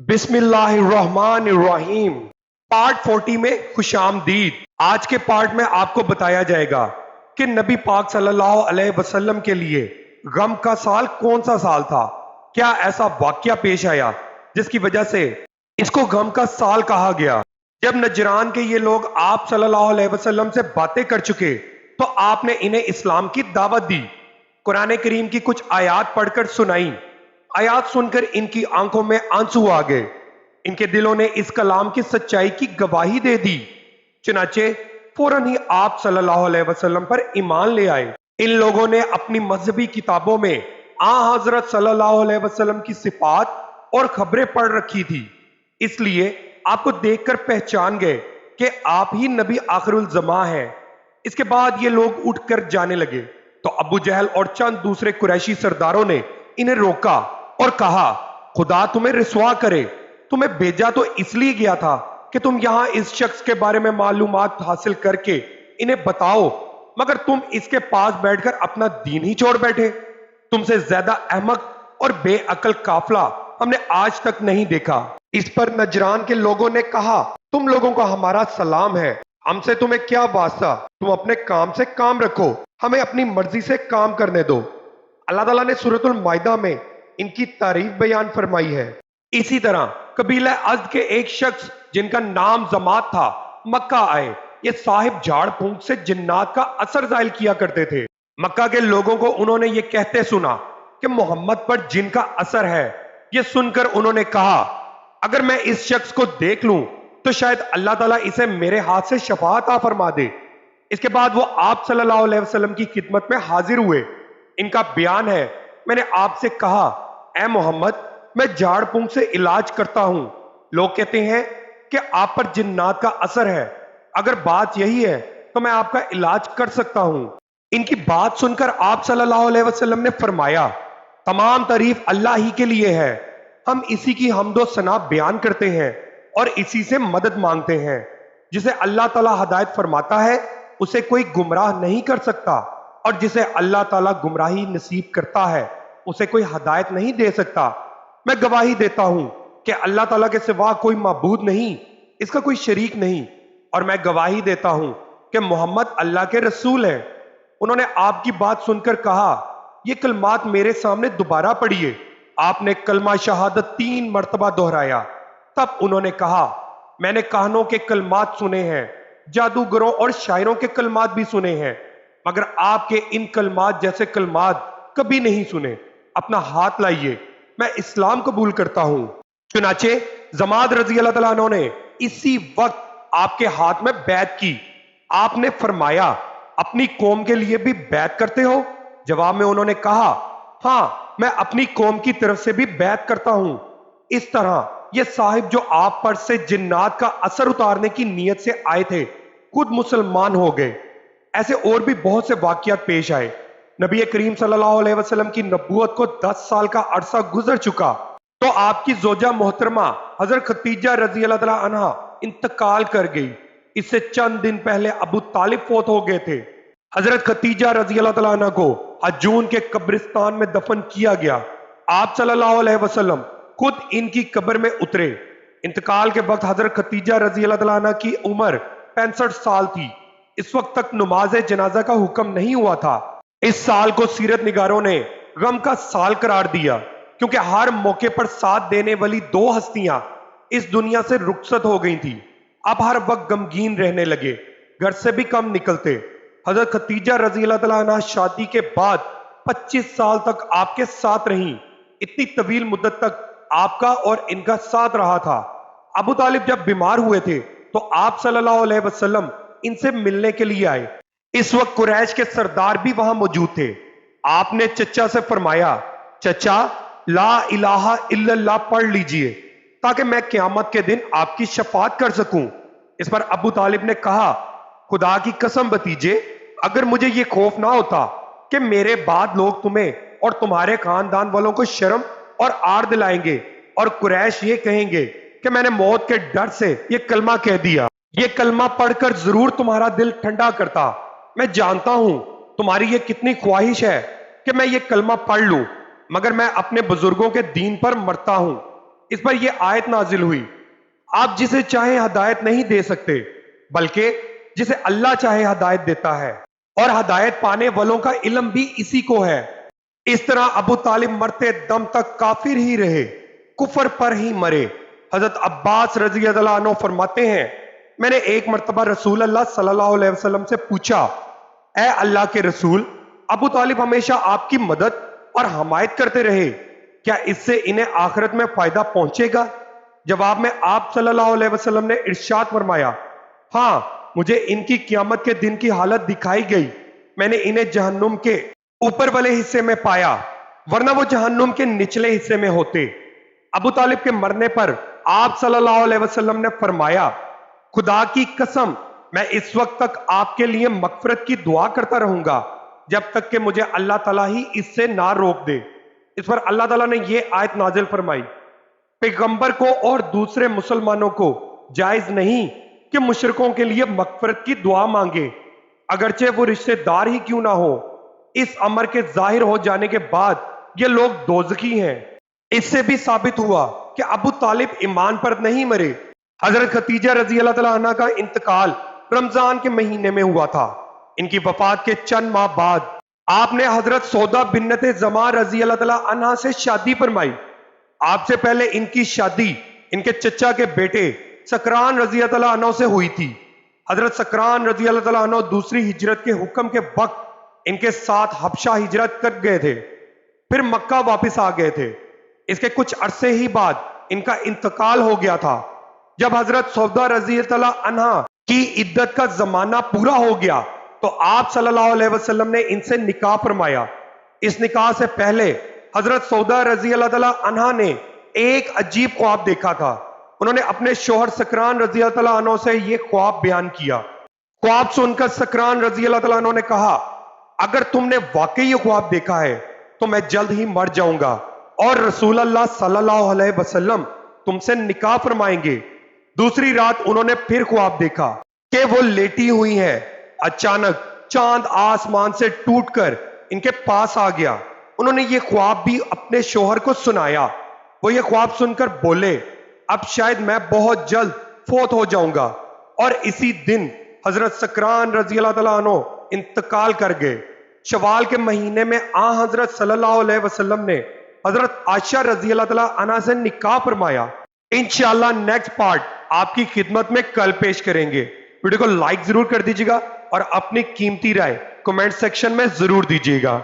بسم اللہ الرحمن الرحیم۔ پارٹ 40 میں خوش آمدید۔ آج کے پارٹ میں آپ کو بتایا جائے گا کہ نبی پاک صلی اللہ علیہ وسلم کے لیے غم کا سال کون سا سال تھا۔ کیا ایسا واقعہ پیش آیا جس کی وجہ سے اس کو غم کا سال کہا گیا۔ جب نجران کے یہ لوگ آپ صلی اللہ علیہ وسلم سے باتیں کر چکے تو آپ نے انہیں اسلام کی دعوت دی، قرآن کریم کی کچھ آیات پڑھ کر سنائیں۔ آیات سن کر ان کی آنکھوں میں آنسو آ گئے، ان کے دلوں نے اس کلام کی سچائی کی گواہی دے دی، چنانچہ فوراً ہی آپ صلی اللہ علیہ وسلم پر ایمان لے آئے۔ ان لوگوں نے اپنی مذہبی کتابوں میں حضرت صلی اللہ علیہ وسلم کی صفات اور خبریں پڑھ رکھی تھی، اس لیے آپ کو دیکھ کر پہچان گئے کہ آپ ہی نبی آخر الزماں ہیں۔ اس کے بعد یہ لوگ اٹھ کر جانے لگے تو ابو جہل اور چند دوسرے قریشی سرداروں نے انہیں روکا اور کہا، خدا تمہیں رسوا کرے، تمہیں بھیجا تو اس لیے گیا تھا کہ تم یہاں اس شخص کے بارے میں معلومات حاصل کر کے انہیں بتاؤ، مگر تم اس کے پاس بیٹھ کر اپنا دین ہی چھوڑ بیٹھے۔ تم سے زیادہ احمق اور بے عقل قافلہ ہم نے آج تک نہیں دیکھا۔ اس پر نجران کے لوگوں نے کہا، تم لوگوں کو ہمارا سلام ہے، ہم سے تمہیں کیا واسطہ، تم اپنے کام سے کام رکھو، ہمیں اپنی مرضی سے کام کرنے دو۔ اللہ تعالیٰ نے سورۃ المائدہ میں ان کی تعریف بیان فرمائی ہے۔ اسی طرح قبیلہ ازد کے ایک شخص جن کا نام زمات تھا مکہ آئے۔ یہ صاحب جھاڑ پھونک سے جنات کا اثر زائل کیا کرتے تھے۔ مکہ کے لوگوں کو انہوں نے یہ کہتے سنا کہ محمد پر جن کا اثر ہے۔ یہ سن کر انہوں نے کہا، اگر میں اس شخص کو دیکھ لوں تو شاید اللہ تعالیٰ اسے میرے ہاتھ سے شفا عطا فرما دے۔ اس کے بعد وہ آپ صلی اللہ علیہ وسلم کی خدمت میں حاضر ہوئے۔ ان کا بیان ہے، میں نے آپ سے کہا، اے محمد، میں جھاڑ پھونک سے علاج کرتا ہوں۔ لوگ کہتے ہیں کہ آپ پر جنات کا اثر ہے، اگر بات یہی ہے تو میں آپ کا علاج کر سکتا ہوں۔ ان کی بات سن کر آپ صلی اللہ علیہ وسلم نے فرمایا، تمام تعریف اللہ ہی کے لیے ہے، ہم اسی کی حمد و ثنا بیان کرتے ہیں اور اسی سے مدد مانگتے ہیں۔ جسے اللہ تعالیٰ ہدایت فرماتا ہے اسے کوئی گمراہ نہیں کر سکتا، اور جسے اللہ تعالیٰ گمراہی نصیب کرتا ہے اسے کوئی ہدایت نہیں دے سکتا۔ میں گواہی دیتا ہوں کہ اللہ تعالیٰ کے سوا کوئی معبود نہیں، اس کا کوئی شریک نہیں، اور میں گواہی دیتا ہوں کہ محمد اللہ کے رسول ہیں۔ انہوں نے آپ کی بات سن کر کہا، یہ کلمات میرے سامنے دوبارہ پڑھیے۔ آپ نے کلمہ شہادت 3 مرتبہ دہرایا۔ تب انہوں نے کہا، میں نے کہانوں کے کلمات سنے ہیں، جادوگروں اور شاعروں کے کلمات بھی سنے ہیں، مگر آپ کے ان کلمات جیسے کلمات کبھی نہیں سنے۔ اپنا ہاتھ لائیے، میں اسلام قبول کرتا ہوں۔ چنانچہ زماد رضی اللہ تعالیٰ عنہ نے اسی وقت آپ کے ہاتھ میں بیعت کی۔ آپ نے فرمایا، اپنی قوم کے لیے بھی بیعت کرتے ہو؟ جواب میں انہوں نے کہا، ہاں، میں اپنی قوم کی طرف سے بھی بیعت کرتا ہوں۔ اس طرح یہ صاحب جو آپ پر سے جنات کا اثر اتارنے کی نیت سے آئے تھے خود مسلمان ہو گئے۔ ایسے اور بھی بہت سے واقعات پیش آئے۔ نبی کریم صلی اللہ علیہ وسلم کی نبوت کو 10 سال کا عرصہ گزر چکا تو آپ کی زوجہ محترمہ حضرت خدیجہ رضی اللہ تعالیٰ عنہا انتقال کر گئی۔ اس سے چند دن پہلے ابو طالب فوت ہو گئے تھے۔ حضرت خدیجہ رضی اللہ تعالیٰ عنہ کو حجون کے قبرستان میں دفن کیا گیا۔ آپ صلی اللہ علیہ وسلم خود ان کی قبر میں اترے۔ انتقال کے وقت حضرت خدیجہ رضی اللہ تعالیٰ عنہ کی عمر 65 سال تھی۔ اس وقت تک نماز جنازہ کا حکم نہیں ہوا تھا۔ اس سال کو سیرت نگاروں نے غم کا سال قرار دیا کیونکہ ہر موقع پر ساتھ دینے والی 2 ہستیاں اس دنیا سے رخصت ہو گئی تھی۔ اب ہر وقت غمگین رہنے لگے، گھر سے بھی کم نکلتے۔ حضرت خدیجہ رضی اللہ تعالیٰ عنہ شادی کے بعد 25 سال تک آپ کے ساتھ رہیں۔ اتنی طویل مدت تک آپ کا اور ان کا ساتھ رہا تھا۔ ابو طالب جب بیمار ہوئے تھے تو آپ صلی اللہ علیہ وسلم ان سے ملنے کے لیے آئے۔ اس وقت قریش کے سردار بھی وہاں موجود تھے۔ آپ نے چچا سے فرمایا، چچا، لا الہ الا اللہ پڑھ لیجئے تاکہ میں قیامت کے دن آپ کی شفاعت کر سکوں۔ اس پر ابو طالب نے کہا، خدا کی قسم بھتیجے، اگر مجھے یہ خوف نہ ہوتا کہ میرے بعد لوگ تمہیں اور تمہارے خاندان والوں کو شرم اور عار دلائیں گے اور قریش یہ کہیں گے کہ میں نے موت کے ڈر سے یہ کلمہ کہہ دیا، یہ کلمہ پڑھ کر ضرور تمہارا دل ٹھنڈا کرتا۔ میں جانتا ہوں تمہاری یہ کتنی خواہش ہے کہ میں یہ کلمہ پڑھ لوں، مگر میں اپنے بزرگوں کے دین پر مرتا ہوں۔ اس پر یہ آیت نازل ہوئی، آپ جسے چاہیں ہدایت نہیں دے سکتے بلکہ جسے اللہ چاہے ہدایت دیتا ہے، اور ہدایت پانے والوں کا علم بھی اسی کو ہے۔ اس طرح ابو طالب مرتے دم تک کافر ہی رہے، کفر پر ہی مرے۔ حضرت عباس رضی اللہ عنہ فرماتے ہیں، میں نے ایک مرتبہ رسول اللہ صلی اللہ علیہ وسلم سے پوچھا، اے اللہ کے رسول، ابو طالب ہمیشہ آپ کی مدد اور حمایت کرتے رہے، کیا اس سے انہیں آخرت میں فائدہ پہنچے گا؟ جواب میں آپ صلی اللہ علیہ وسلم نے ارشاد فرمایا، ہاں، مجھے ان کی قیامت کے دن کی حالت دکھائی گئی، میں نے انہیں جہنم کے اوپر والے حصے میں پایا، ورنہ وہ جہنم کے نچلے حصے میں ہوتے۔ ابو طالب کے مرنے پر آپ صلی اللہ علیہ وسلم نے فرمایا، خدا کی قسم، میں اس وقت تک آپ کے لیے مغفرت کی دعا کرتا رہوں گا جب تک کہ مجھے اللہ تعالیٰ ہی اس سے نہ روک دے۔ اس پر اللہ تعالیٰ نے یہ آیت نازل فرمائی، پیغمبر کو اور دوسرے مسلمانوں کو جائز نہیں کہ مشرکوں کے لیے مغفرت کی دعا مانگے، اگرچہ وہ رشتہ دار ہی کیوں نہ ہو۔ اس امر کے ظاہر ہو جانے کے بعد یہ لوگ دوزخی ہیں۔ اس سے بھی ثابت ہوا کہ ابو طالب ایمان پر نہیں مرے۔ حضرت خدیجہ رضی اللہ تعالیٰ عنہ کا انتقال رمضان کے مہینے میں ہوا تھا۔ ان کی وفات کے چند ماہ بعد آپ نے حضرت سودا بنت زماں رضی اللہ تعالیٰ عنہ سے شادی فرمائی۔ آپ سے پہلے ان کی شادی ان کے چچا کے بیٹے سکران رضی اللہ تعالیٰ عنہ سے ہوئی تھی۔ حضرت سکران رضی اللہ تعالیٰ عنہ دوسری ہجرت کے حکم کے وقت ان کے ساتھ حبشہ ہجرت کر گئے تھے، پھر مکہ واپس آ گئے تھے۔ اس کے کچھ عرصے ہی بعد ان کا انتقال ہو گیا تھا۔ جب حضرت سودا رضی اللہ عنہ کی عدت کا زمانہ پورا ہو گیا تو آپ صلی اللہ علیہ وسلم نے ان سے نکاح فرمایا۔ اس نکاح سے پہلے حضرت سودا رضی اللہ تعالیٰ عنہ نے ایک عجیب خواب دیکھا تھا۔ انہوں نے اپنے شوہر سکران رضی اللہ تعالیٰ عنہ سے یہ خواب بیان کیا۔ خواب سن کر سکران رضی اللہ تعالیٰ عنہ نے کہا، اگر تم نے واقعی یہ خواب دیکھا ہے تو میں جلد ہی مر جاؤں گا اور رسول اللہ صلی اللہ علیہ وسلم تم سے نکاح فرمائیں گے۔ دوسری رات انہوں نے پھر خواب دیکھا کہ وہ لیٹی ہوئی ہیں۔ اچانک چاند آسمان سے ٹوٹ کر ان کے پاس آ گیا۔ انہوں نے یہ خواب بھی اپنے شوہر کو سنایا۔ وہ یہ خواب سن کر بولے، اب شاید میں بہت جلد فوت ہو جاؤں گا، اور اسی دن حضرت سکران رضی اللہ تعالیٰ عنہ انتقال کر گئے۔ شوال کے مہینے میں حضرت صلی اللہ علیہ وسلم نے حضرت عائشہ رضی اللہ تعالیٰ عنہ سے نکاح فرمایا۔ انشاءاللہ نیکسٹ پارٹ آپ کی خدمت میں کل پیش کریں گے۔ ویڈیو کو لائک ضرور کر دیجیے گا اور اپنی قیمتی رائے کمنٹ سیکشن میں ضرور دیجیے گا۔